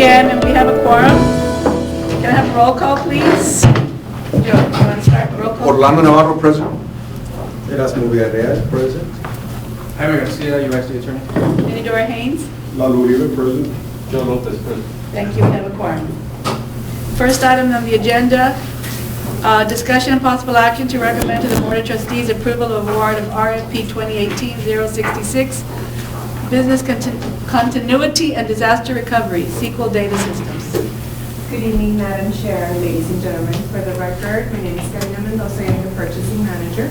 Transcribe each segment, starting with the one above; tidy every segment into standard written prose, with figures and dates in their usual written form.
again, and we have a quorum. Can I have a roll call, please? Joe, you want to start roll call? Orlando Navarro, President. Erasmo Villarreal, President. Jaime Garcia, U.S. Attorney. Benidorm Haynes? Lalo Uribe, President. Joe Lopez, President. Thank you, we have a quorum. First item on the agenda, discussion and possible action to recommend to the Board of Trustees approval of award of RFP 2018-066, Business Continuity and Disaster Recovery, SQL Data Systems. Good evening, Madam Chair, ladies and gentlemen. For the record, my name is Karina Mendoza, I'm the Purchasing Manager.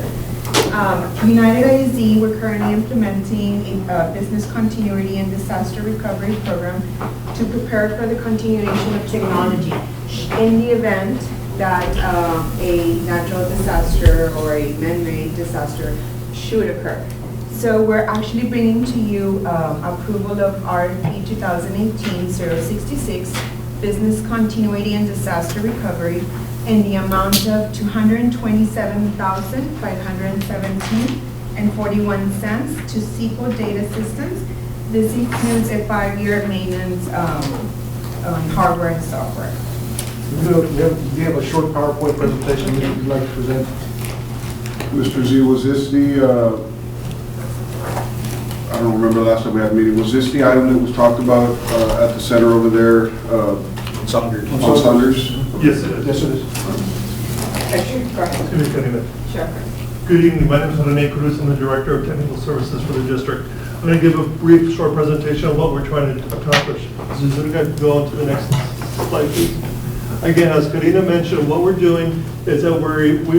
United IZ, we're currently implementing a business continuity and disaster recovery program to prepare for the continuation of technology in the event that a natural disaster or a man-made disaster should occur. So we're actually bringing to you approval of RFP 2018-066, Business Continuity and Disaster Recovery, in the amount of $227,517.41 to SQL Data Systems. This includes a 5-year maintenance on hardware and software. We have a short PowerPoint presentation you'd like to present. Mr. Z, was this the, I don't remember the last time we had a meeting, was this the item that was talked about at the center over there? Saunders. On Saunders? Yes, it is. Yes, it is. Sure. Good evening. My name is Rene Cruz. I'm the Director of Technical Services for the district. I'm going to give a brief, short presentation of what we're trying to accomplish. Zuzuka, go on to the next slide, please. Again, as Karina mentioned, what we're doing is that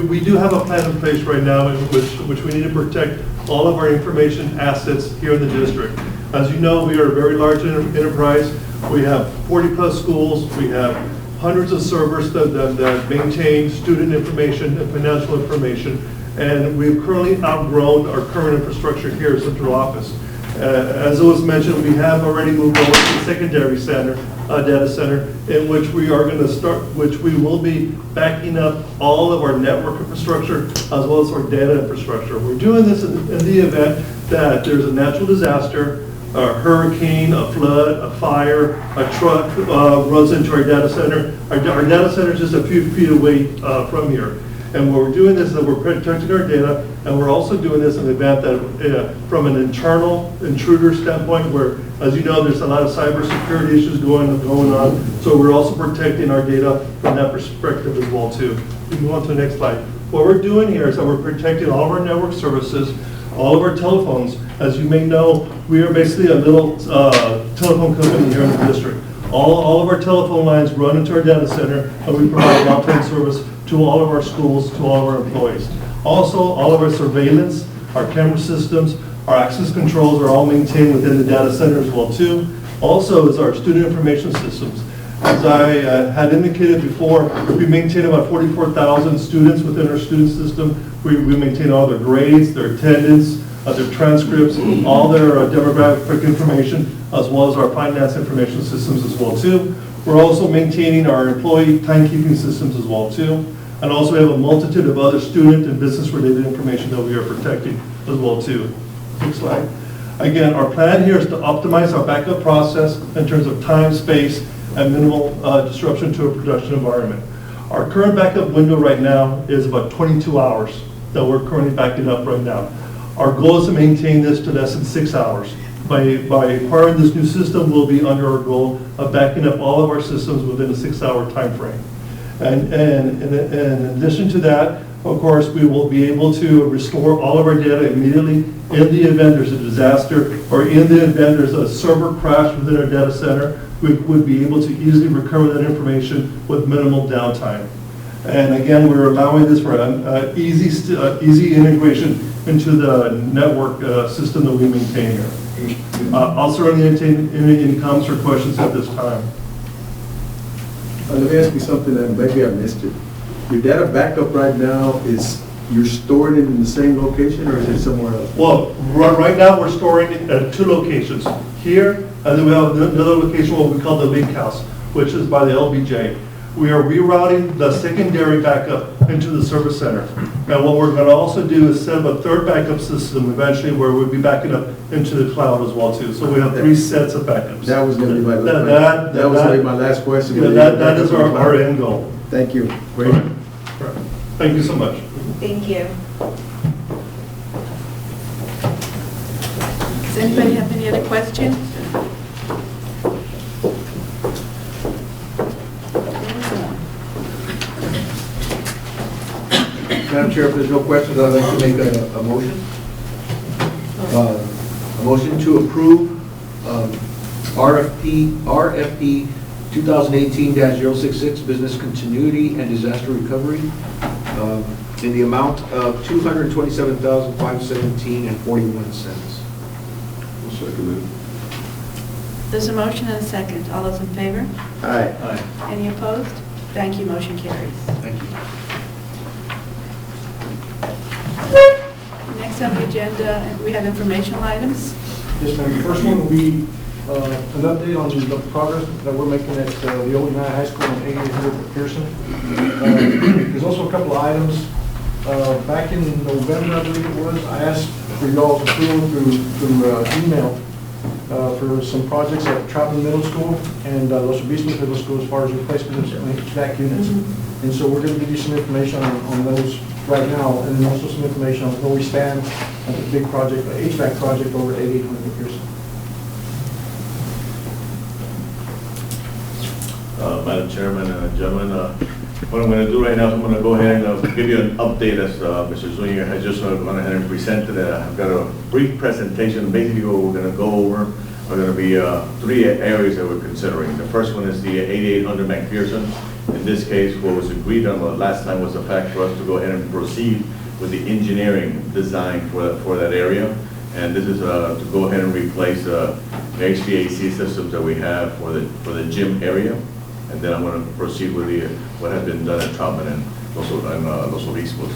we do have a plan in place right now in which we need to protect all of our information assets here in the district. As you know, we are a very large enterprise. We have 40+ schools. We have hundreds of servers that maintain student information and financial information. And we've currently outgrown our current infrastructure here at Central Office. As it was mentioned, we have already moved over to the secondary center, data center, in which we are going to start, which we will be backing up all of our network infrastructure as well as our data infrastructure. We're doing this in the event that there's a natural disaster, a hurricane, a flood, a fire, a truck runs into our data center. Our data center is just a few feet away from here. And what we're doing this is that we're protecting our data, and we're also doing this in the event that from an internal intruder standpoint, where, as you know, there's a lot of cybersecurity issues going on. So we're also protecting our data from that perspective as well too. We move on to the next slide. What we're doing here is that we're protecting all of our network services, all of our telephones. As you may know, we are basically a little telephone company here in the district. All of our telephone lines run into our data center, and we provide long-term service to all of our schools, to all of our employees. Also, all of our surveillance, our camera systems, our access controls are all maintained within the data center as well too. Also is our student information systems. As I had indicated before, we maintain about 44,000 students within our student system. We maintain all their grades, their attendance, their transcripts, all their demographic information, as well as our finance information systems as well too. We're also maintaining our employee timekeeping systems as well too. And also we have a multitude of other student and business related information that we are protecting as well too. Next slide. Again, our plan here is to optimize our backup process in terms of time, space, and minimal disruption to a production environment. Our current backup window right now is about 22 hours that we're currently backing up right now. Our goal is to maintain this to less than 6 hours. By acquiring this new system, we'll be under our goal of backing up all of our systems within a 6-hour time frame. And in addition to that, of course, we will be able to restore all of our data immediately in the event there's a disaster or in the event there's a server crash within our data center. We would be able to easily recover that information with minimal downtime. And again, we're allowing this for an easy integration into the network system that we maintain here. I'll certainly entertain any comments or questions at this time. Let me ask you something that maybe I missed it. Your data backup right now is, you're storing it in the same location or is it somewhere else? Well, right now we're storing it at 2 locations. Here, and then we have another location, what we call the lake house, which is by the LBJ. we are rerouting the secondary backup into the service center. And what we're going to also do is set up a third backup system eventually where we'll be backing up into the cloud as well too. So we have 3 sets of backups. That was going to be my, That was going to be my last question. Yeah, that is our end goal. Thank you. Great. Right. Thank you so much. Thank you. Does anybody have any other questions? Madam Chair, if there's no questions, I'd like to make a motion. A motion to approve RFP 2018-066, Business Continuity and Disaster Recovery, in the amount of $227,517.41. I'll second it. There's a motion and a second. All those in favor? Aye. Aye. Any opposed? Thank you, motion carries. Thank you. Next on the agenda, we have informational items. Yes, ma'am. The first one will be an update on the progress that we're making at the old United High School on 8800 Pearson. There's also a couple of items. Back in November, I believe it was, I asked for y'all's approval through email for some projects at Troutman Middle School and Los Obispos Middle School as far as replacement of HVAC units. And so we're going to give you some information on those right now, and then also some information on where we stand on the big project, the HVAC project over at 8800 Pearson. Madam Chairman and gentlemen, what I'm going to do right now is I'm going to go ahead and give you an update as Mr. Zuniga has just gone ahead and presented. I've got a brief presentation. Basically what we're going to go over are going to be 3 areas that we're considering. The first one is the 8800 McPherson. In this case, what was agreed on last time was the fact for us to go ahead and proceed with the engineering design for that area. And this is to go ahead and replace the HVAC systems that we have for the gym area. And then I'm going to proceed with what has been done at Troutman and Los Obispos.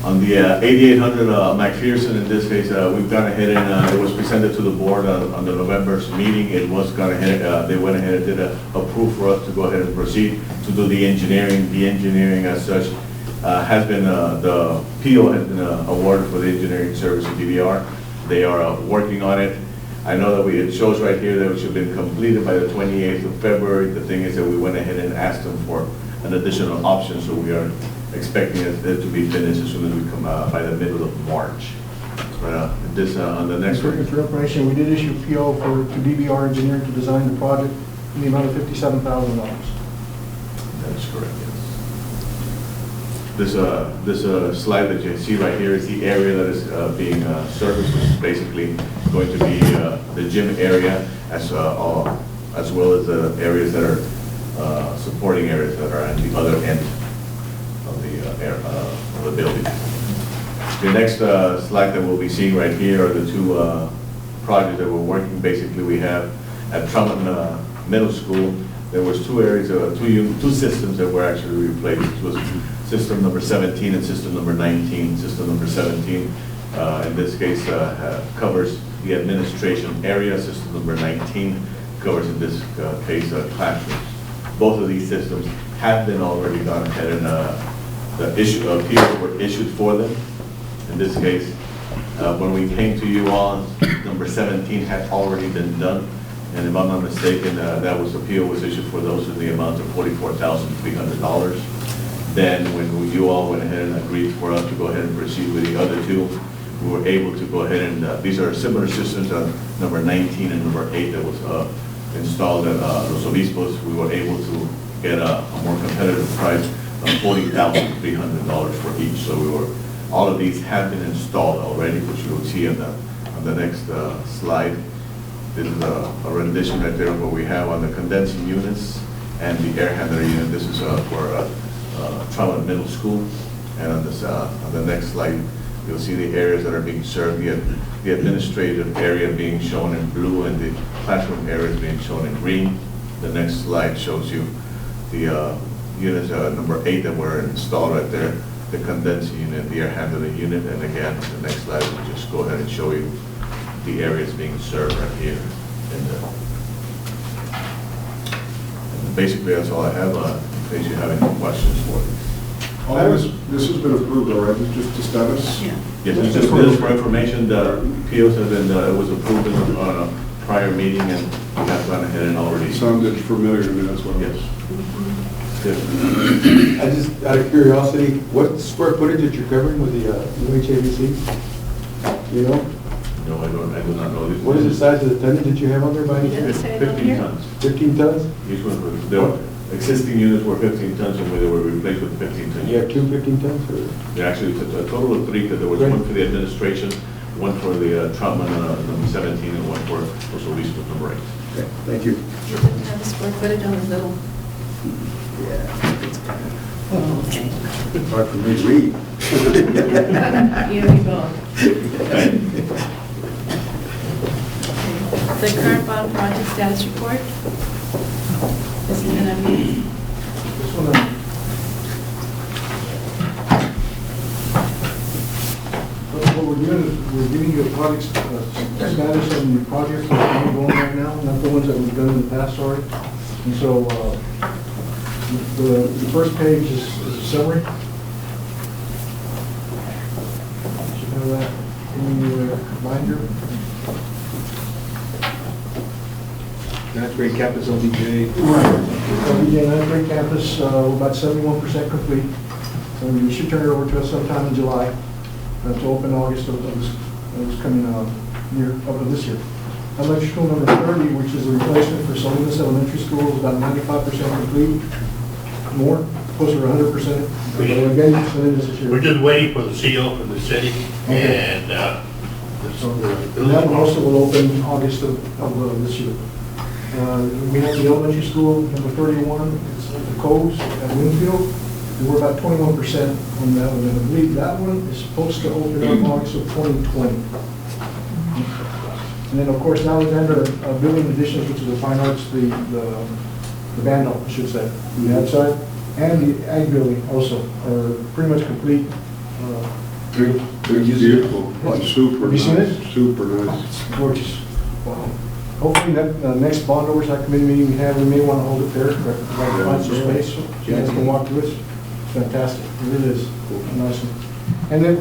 On the 8800 McPherson, in this case, we've gone ahead and it was presented to the board on the November's meeting. It was gone ahead, they went ahead and did approve for us to go ahead and proceed to do the engineering. The engineering as such has been, the PO has been awarded for the engineering service of DVR. They are working on it. I know that it shows right here that it should have been completed by the 28th of February. The thing is that we went ahead and asked them for an additional option, so we are expecting it to be finished as soon as we come by the middle of March. But on the next one. For information, we did issue PO to DBR Engineering to design the project in the amount of $57,000. That is correct, yes. This slide that you see right here is the area that is being serviced, which is basically going to be the gym area as well as the areas that are supporting areas that are at the other end of the building. The next slide that we'll be seeing right here are the 2 projects that we're working. Basically, we have at Troutman Middle School, there was 2 areas, 2 systems that were actually replaced. It was system number 17 and system number 19. System number 17, in this case, covers the administration area. System number 19 covers, in this case, classrooms. Both of these systems have been already gone ahead and the appeals were issued for them. In this case, when we came to you on, number 17 had already been done. And if I'm not mistaken, that appeal was issued for those in the amount of $44,300. Then when you all went ahead and agreed for us to go ahead and proceed with the other 2, we were able to go ahead and, these are similar systems on number 19 and number 8 that was installed at Los Obispos. We were able to get a more competitive price of $40,300 for each. So all of these have been installed already, which you will see on the next slide. This is a rendition right there of what we have on the condensing units and the air handler unit. This is for Troutman Middle School. And on the next slide, you'll see the areas that are being served. The administrative area being shown in blue and the classroom areas being shown in green. The next slide shows you the units number 8 that were installed right there, the condensing unit, the air handling unit. And again, the next slide will just go ahead and show you the areas being served right here. And basically, that's all I have, in case you have any questions for me. This has been approved already, just the status? Yeah. Yes, it's just this for information, the POs have been, it was approved on a prior meeting, and we have gone ahead and already. Sounded familiar to me, that's what it Yes. was. Yes. I just, out of curiosity, what square footage that you're covering with the UHABC? You know, No, I do not know this. what is the size of the tonnage that you have on there by any Does it chance? say it on 15 here? tons. 15 tons? Each one was, the existing units were 15 tons, and they were replaced with 15 tons. You have two 15 tons, or? Yeah, actually, it's a total of 3, because there was Great. one for the administration, one for the Trotman number 17, and one for Solis number 8. Okay, thank you. You didn't have the square footage on the little. Okay. Hard for me to read. Here we go. The current bond project status report. This is gonna be, This one, what we're doing is we're giving you a project status on the projects that are going right now, not the ones that we've done in the past, sorry. And so, the first page is a summary. Should have that in your binder. Ninth grade campus OBJ. Right. OBJ ninth grade campus, we're about 71% complete. So you should turn it over to us sometime in July, to open August of this coming year, of this year. Elementary school number 30, which is a replacement for Salinas Elementary School, is about 95% complete. More, closer to 100%. But again, Salinas this year. We're just waiting for the CO from the city, Okay. and So that one also will open August of this year. We have the elementary school, number 31, it's the Coves at Winfield, and we're about 21% on that one. And I believe that one is supposed to open up August of 2020. And then, of course, Alexander Building Additions, which is the fine arts, the band hall, I should say, the outside, and the ag building also are pretty much complete. It's beautiful, it's super Have you seen nice, it? super nice. It's gorgeous. Wow. Hopefully, that next bond oversight committee meeting we have, we may want to hold it there, but if I can find some space, so you guys can walk through it. It's fantastic, it really is. Nice one. And then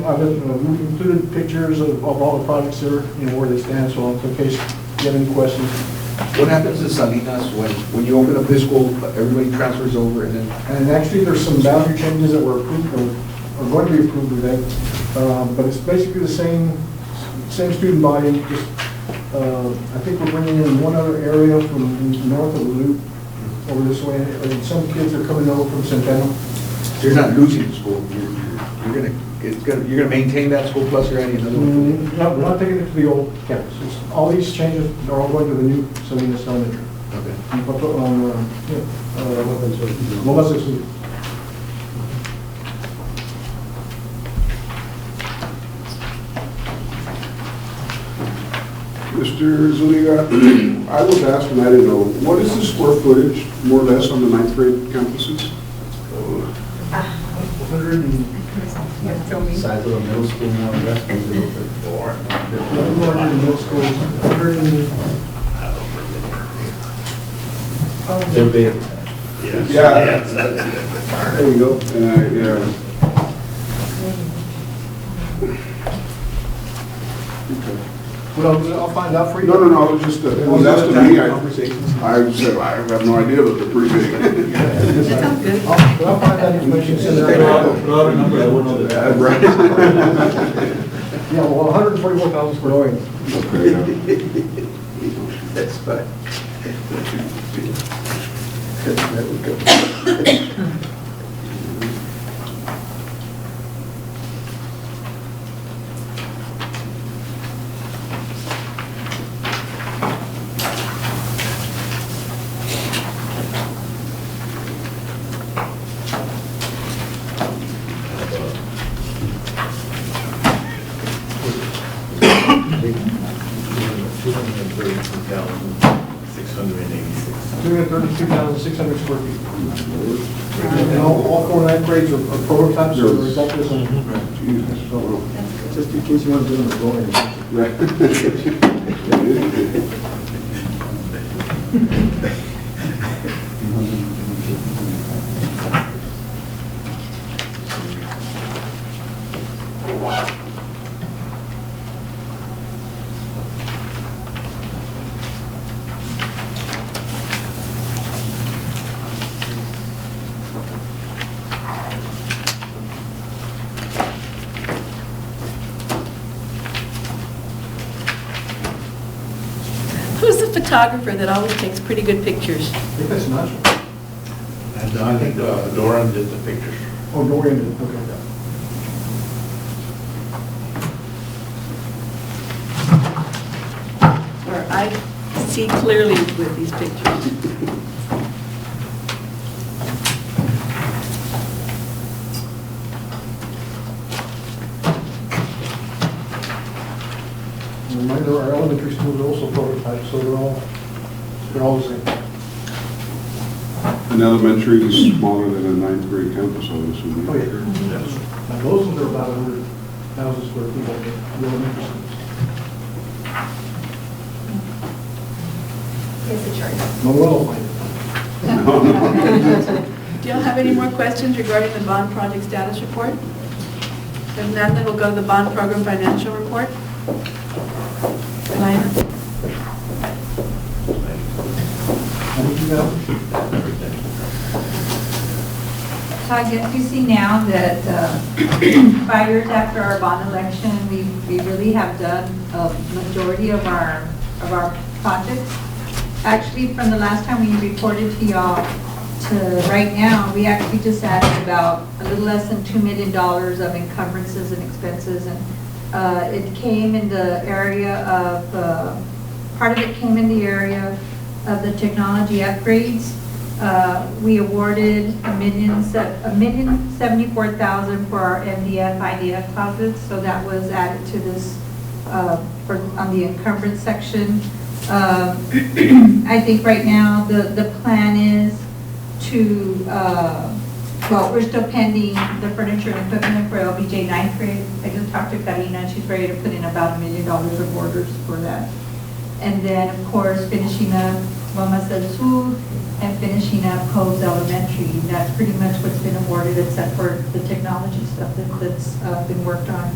we've included pictures of all the projects there, where they stand, so in case you have any questions. What happens in Salinas when you open up this school, everybody transfers over and then? And actually, there's some boundary changes that were approved, or going to be approved today, but it's basically the same student body, just, I think we're bringing in one other area from north of the loop over this way, and some kids are coming over from Centennial. You're not losing the school. You're gonna maintain that school plus you're adding another one? No, we're not taking it to the old campus. All these changes are all going to the new Salinas Elementary. Okay. Molasses. Mr. Zuniga, I was asked, and I didn't know, what is the square footage, more or less, on the ninth grade campuses? 100 and Size of the middle school, more or less, maybe a little bit more. 100 in middle school, 100 and They're big. Yeah. There you go. Yeah. Okay. well, I'll find out for you. No, it was just, it was asked to me, Conversations. I said, I have no idea, but they're pretty big. that sounds good. I'll find that information. Send it out. Right. Yeah, well, 144,000 square feet. Okay, That's fine. $232,600 square feet. And all four ninth grades are prototypes, or is that this one? Jesus, oh, That's good. just in case you want to do them going. Who's the photographer that always takes pretty good pictures? I think that's natural. And I think Doran did the pictures. Oh, Dorian, okay. Or I see clearly with these pictures. Reminder, our elementary schools are also prototypes, so they're all the same. An elementary is smaller than a ninth grade campus, I would assume. Oh, yeah. Now, those ones are about 100,000 square feet, like the elementary schools. Here's the chart. No one will find it. Do y'all have any more questions regarding the bond project status report? If none, then we'll go to the bond program financial report. Elena? Anything else? So I guess you see now that 5 years after our bond election, we really have done a majority of our projects. Actually, from the last time we reported to y'all to right now, we actually just added about a little less than $2 million of encumbrances and expenses. And it came in the area of, part of it came in the area of the technology upgrades. We awarded $1,074,000 for our MDF IDF closets, so that was added to this on the encumbrance section. I think right now the plan is to, well, we're still pending the furniture and equipment for LBJ 9th grade. I just talked to Karina, and she's ready to put in about $1 million of orders for that. And then, of course, finishing up Lomas del Sur and finishing up Coves Elementary. That's pretty much what's been awarded, except for the technology stuff that's been worked on.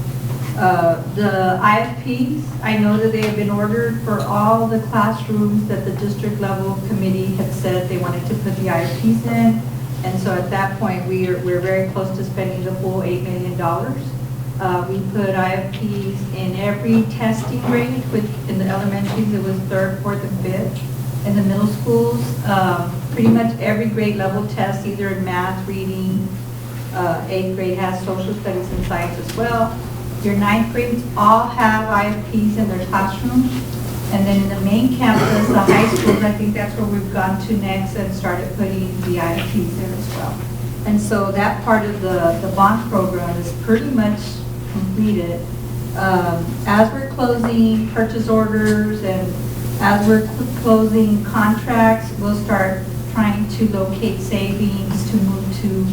The IFPs, I know that they have been ordered for all the classrooms that the district level committee had said they wanted to put the IFPs in. And so at that point, we're very close to spending the full $8 million. We put IFPs in every testing grade. In the elementaries, it was 3rd, 4th, and 5th. In the middle schools, pretty much every grade level test, either in math, reading, 8th grade has social studies and science as well. Your 9th grades all have IFPs in their classrooms. And then in the main campus, the high schools, I think that's where we've gone to next and started putting the IFPs there as well. And so that part of the bond program is pretty much completed. As we're closing purchase orders and as we're closing contracts, we'll start trying to locate savings to move to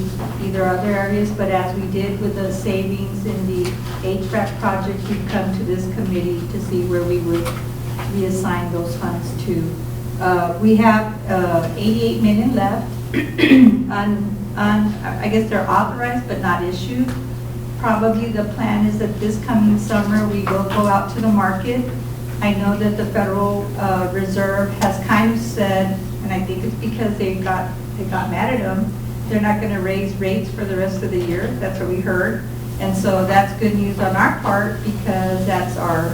either other areas, but as we did with the savings in the HVAC project, we've come to this committee to see where we would reassign those funds to. We have 88 million left, I guess they're authorized but not issued. Probably the plan is that this coming summer we will go out to the market. I know that the Federal Reserve has kind of said, and I think it's because they got mad at them, they're not going to raise rates for the rest of the year. That's what we heard. And so that's good news on our part because that's our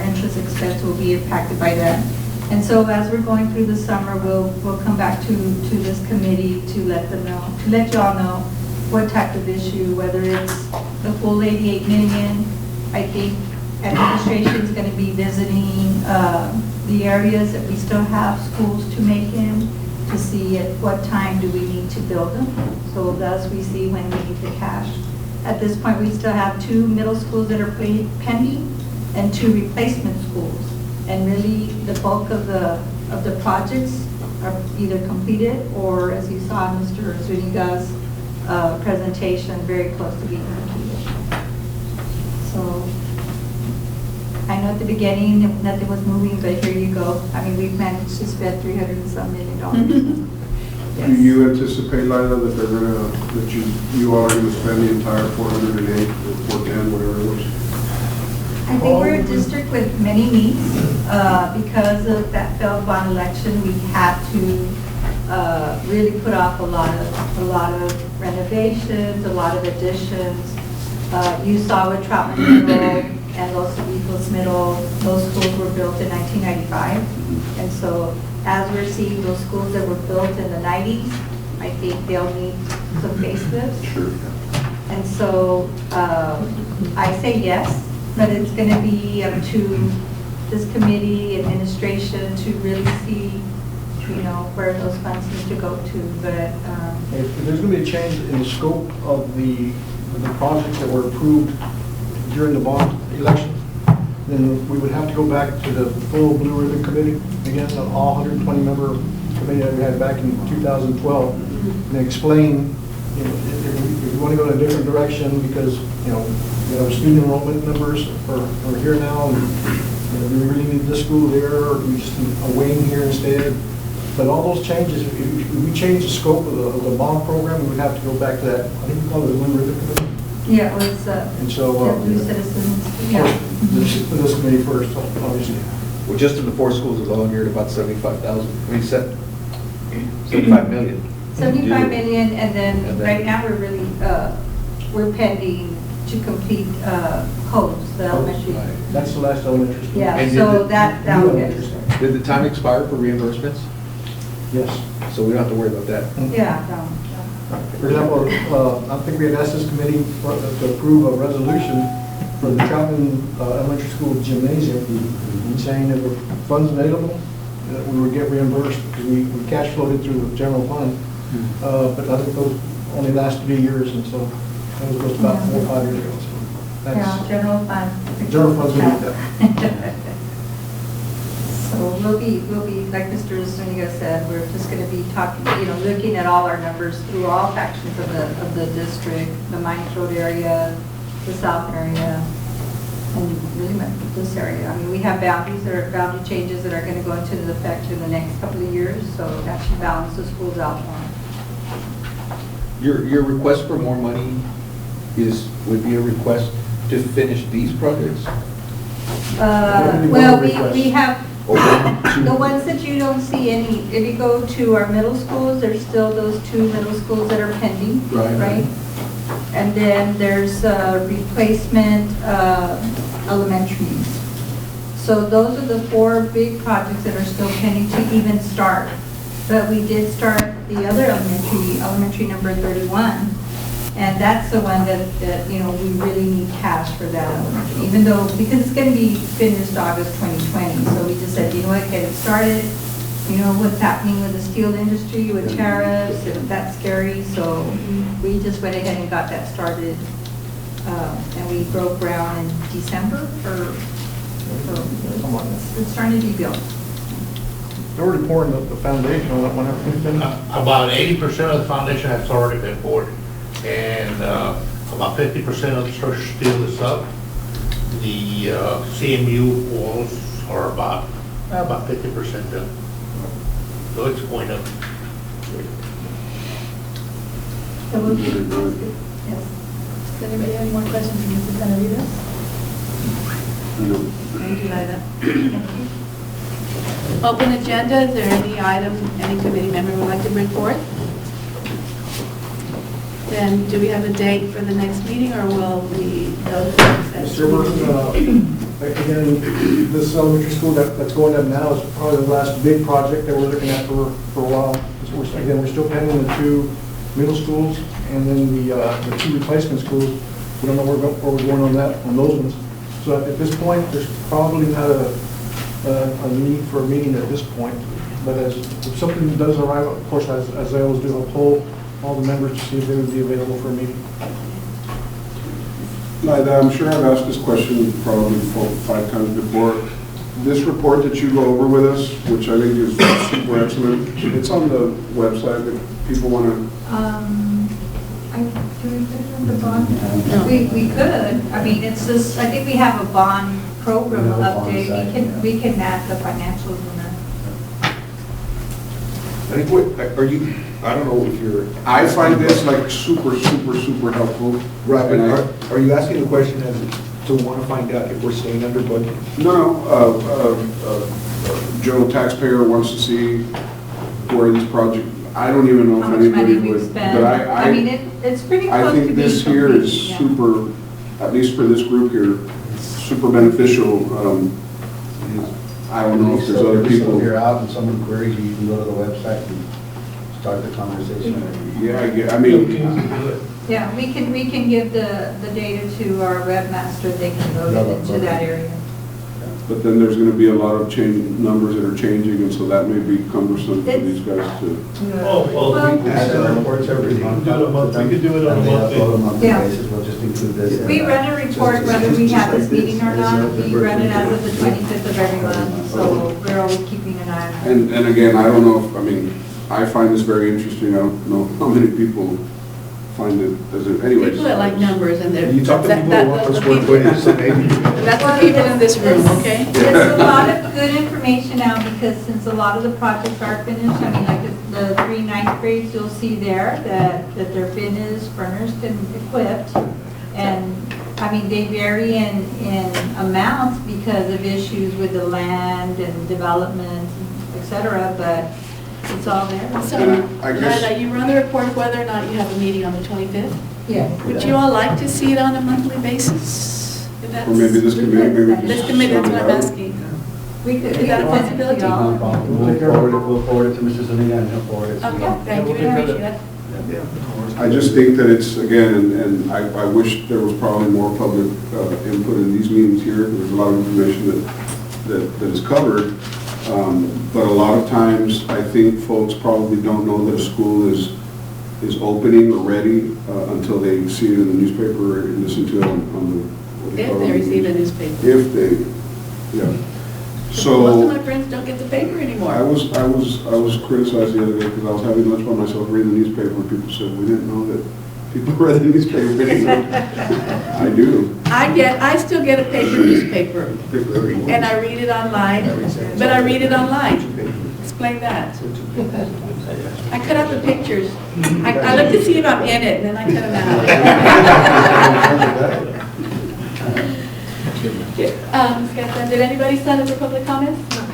interest expense will be impacted by that. And so as we're going through the summer, we'll come back to this committee to let y'all know what type of issue, whether it's the full 88 million. I think administration is going to be visiting the areas that we still have schools to make in to see at what time do we need to build them. So thus we see when we need the cash. At this point, we still have 2 middle schools that are pending and 2 replacement schools. And really the bulk of the projects are either completed or, as you saw in Mr. Zuniga's presentation, very close to being completed. So I know at the beginning, nothing was moving, but here you go. I mean, we've managed to spend $300 and some million. Do you anticipate, Lila, that they're gonna, that you all are gonna spend the entire 408 or 410, whatever it was? I think we're a district with many needs. Because of that failed bond election, we had to really put off a lot of renovations, a lot of additions. You saw with Troutman Middle and Los Cerritos Middle, those schools were built in 1995. And so as we're seeing those schools that were built in the 90s, I think they'll need some facelifts. Sure. And so I say yes, but it's going to be up to this committee, administration to really see, you know, where those funds need to go to. But If there's going to be a change in the scope of the projects that were approved during the bond election, then we would have to go back to the full Blue Ribbon Committee, again, the all 120-member committee that we had back in 2012, and explain, you know, if we want to go in a different direction because, you know, student enrollment numbers are here now, and you know, do we really need this school there, or do we just need a wing here instead? But all those changes, if we change the scope of the bond program, we would have to go back to that, I think we call it the Blue Ribbon Committee. yeah, it was And so, Blue Citizens. of Yeah. course, this committee first, obviously. Well, just in the 4 schools alone, you're at about 75,000, I mean, 75 million. 75 million, and then And then- right now we're really, we're pending to complete codes, the elementary. That's the last elementary school. Yeah, And so did the- that New will elementary get, school. Did the time expire for reimbursements? Yes. So we don't have to worry about that. yeah, no. For example, I think we had asked this committee to approve a resolution for the Troutman Elementary School gymnasium, saying that with funds available, that we would get reimbursed, because we cash flowed it through the general fund. But I think those only last 3 years, and so that was about 4 or 5 years ago. So Yeah, that's, general fund. general funds will need that. So we'll be, like Mr. Zuniga said, we're just going to be talking, you know, looking at all our numbers through all factions of the district, the Mines Road area, the south area, and really this area. I mean, we have boundary changes that are going to go into effect in the next couple of years, so that should balance the schools out more. Your request for more money would be a request to finish these projects? Well, we have, Or to- the ones that you don't see any, if you go to our middle schools, there's still those 2 middle schools that are pending, right? And then there's replacement elementaries. So those are the 4 big projects that are still pending to even start. But we did start the other elementary number 31. And that's the one that, you know, we really need cash for that elementary, even though, because it's going to be finished August 2020. So we just said, you know what, get it started. You know what's happening with the steel industry, with tariffs, and that's scary. So we just went ahead and got that started. And we broke ground in December, so it's starting to be built. They're already pouring the foundation on that one. Everything's been- About 80% of the foundation has already been poured, and about 50% of the structure steel is up. The CMU walls are about 50% done. So it's going up. So we'll keep it posted. Yes. Does anybody have any more questions for Mrs. Benavides? No. Thank you, Lida. Open agenda, is there any item any committee member would like to bring forth? Then do we have a date for the next meeting, or will we go to the Mr. Burton, again, this elementary school that's going up now is probably the last big project that we're looking at for a while. Again, we're still pending the 2 middle schools and then the 2 replacement schools. We don't know where we're going on those ones. So at this point, there's probably not a need for a meeting at this point. But if something does arrive, of course, as I always do, I'll poll all the members to see if they would be available for a meeting. Lida, I'm sure I've asked this question probably 4 or 5 times before. This report that you go over with us, which I think is super excellent, it's on the website if people want to. I Do we put it on the bond? We could, I mean, it's just, I think we have a bond program We have a bond update, side, we can add the financials in there. I think what, are you, I don't know if you're. I find this like super helpful. Right, but And I- are you asking the question as to want to find out if we're staying under budget? No, Joe taxpayer wants to see where this project, I don't even know How if much money anybody we've would. spent. But I mean, it's pretty I close to think being this here is complete, yeah. super, at least for this group here, super beneficial. I don't know if there's other So people. if you're out and someone queries you, you can go to the website and start the conversation. I mean, Yeah, we can give the data to our webmaster, they can load it into that area. but then there's gonna be a lot of numbers that are changing, and so that may be cumbersome for these guys to. Oh, well, Well, we Add the reports every We month. could do it a month- we could do it on a And they monthly. upload a monthly Yeah. basis, we'll just include this. in We that. run a report whether we have this meeting or not, we run it as of the 25th of every month, so we're always keeping an eye on it. And again, I don't know if, I mean, I find this very interesting. I don't know how many people find it, as it, anyways. People that like numbers and they're. You talk to that- people that- who want the for square people- footage, so maybe. That's the people in this room, okay? There's a lot of good information now, because since a lot of the projects are finished, I mean, like the 3 ninth grades, you'll see there that they're finished, furnished, and equipped. And, I mean, they vary in amounts because of issues with the land and development, et cetera, but it's all there. So, And I guess- Lila, you run the report whether or not you have a meeting on the 25th? Yes. Would you all like to see it on a monthly basis? If that's- Or maybe this committee, maybe. This committee, that's what I'm asking. We could, Is that a possibility? No problem. We'll forward it to Mr. Zuniga and he'll forward it to you. Okay, thank you very much. I just think that it's, again, and I wish there was probably more public input in these meetings here. There's a lot of information that is covered. But a lot of times, I think folks probably don't know that a school is opening or ready until they see it in the newspaper and listen to it on the. what do you If call they it? receive a newspaper. If they, yeah. Most So. of my friends don't get the paper anymore. I was criticized the other day because I was having lunch by myself reading the newspaper, and people said, we didn't know that people read the newspaper anymore. I do. I still get a newspaper, and I read it online, but I read it online. Explain that. I cut out the pictures. I look to see if I'm in it, and then I cut them out. Ms. Gatton, did anybody sign up for public comments? No.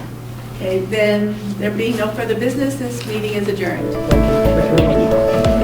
Okay, then there being no further business, this meeting is adjourned. Thank you very much.